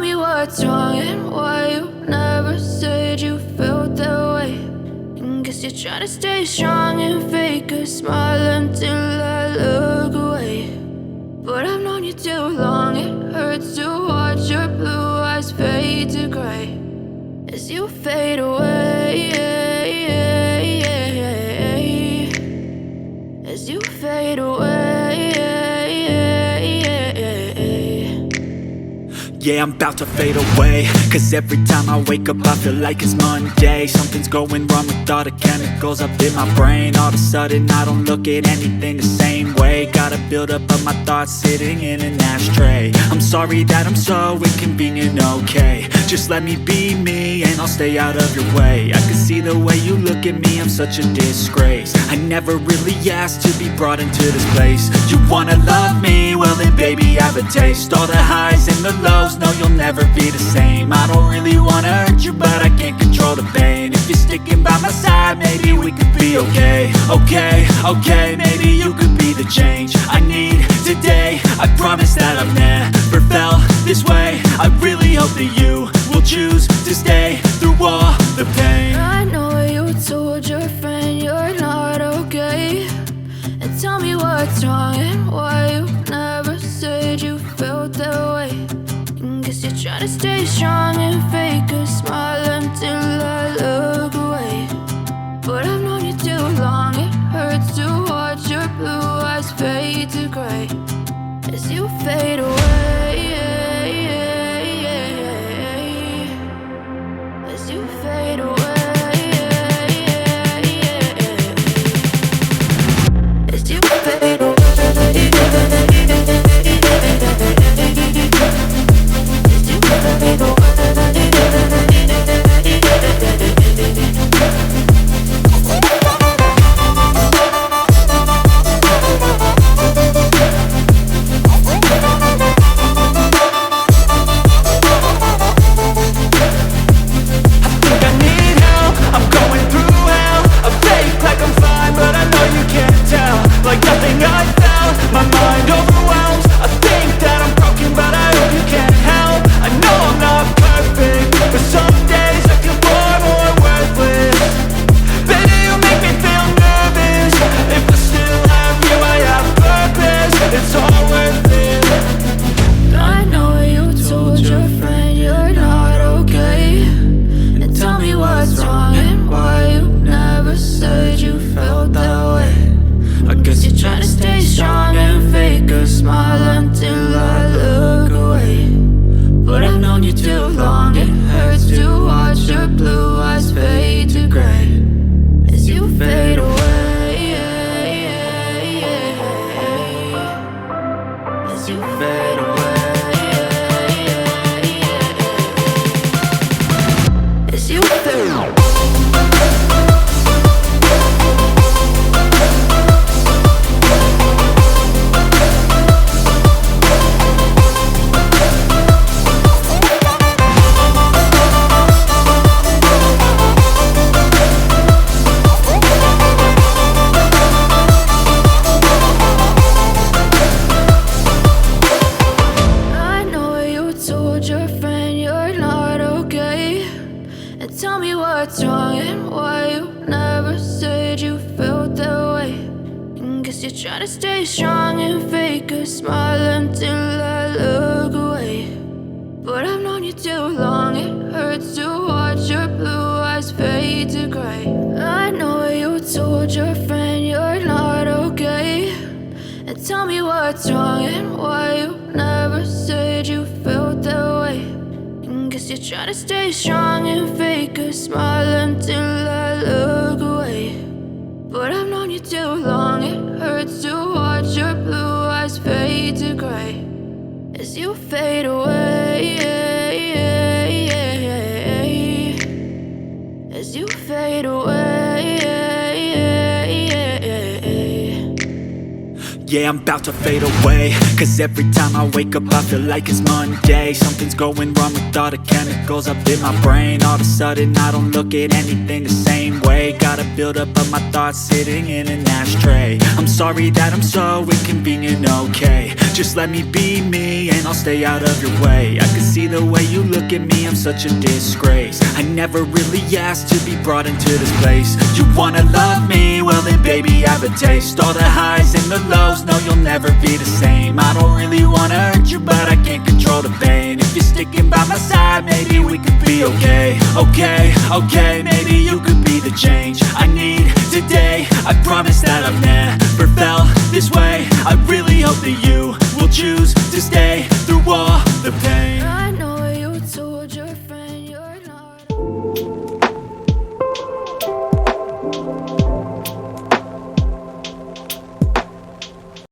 me what's wrong and why you never said you felt that way. And guess you're trying to stay strong and fake a smile until I look away. But I've known you too long, it hurts to watch your blue eyes fade to gray as you fade away, as you fade away. Yeah, I'm about to fade away, cause every time I wake up I feel like it's Monday. Something's going wrong with all the chemicals up in my brain. All of a sudden I don't look at anything the same way. Got a buildup of my thoughts sitting in an ashtray. I'm sorry that I'm so inconvenient, okay. Just let me be me and I'll stay out of your way. I can see the way you look at me, I'm such a disgrace. I never really asked to be brought into this place. You wanna love me? Well then baby have a taste. All the highs and the lows, no, you'll never be the same. I don't really wanna hurt you, but I can't control the pain. If you're sticking by my side, maybe we could be okay. Okay, maybe you could be the change I need today. I promise that I've never felt this way. I really hope that you will choose to stay through all the pain. I know you told your friend you're not okay, and tell me what's wrong and why you never said you felt that way. Guess you're trying to stay strong and fake a smile until I look away. But I've known you too long, it hurts to watch your blue eyes fade to gray as you fade away, as you fade away, as you fade away. Tell me what's wrong and why you never said you felt that way. And guess you're trying to stay strong and fake a smile until I look away. But I've known you too long, it hurts to watch your blue eyes fade to gray. I know you told your friend you're not okay, and tell me what's wrong and why you never said you felt that way. Guess you're trying to stay strong and fake a smile until I look away. But I've known you too long, it hurts to watch your blue eyes fade to gray as you fade away, as you fade away. Yeah, I'm about to fade away, cause every time I wake up I feel like it's Monday. Something's going wrong with all the chemicals up in my brain. All of a sudden I don't look at anything the same way. Got a buildup of my thoughts sitting in an ashtray. I'm sorry that I'm so inconvenient, okay. Just let me be me and I'll stay out of your way. I can see the way you look at me, I'm such a disgrace. I never really asked to be brought into this place. You wanna love me? Well then baby I have a taste. All the highs and the lows, no you'll never be the same. I don't really wanna hurt you but I can't control the pain. If you're sticking by my side maybe we could be okay. Okay, maybe you could be the change I need today. I promise that I've never felt this way. I really hope that you will choose to stay.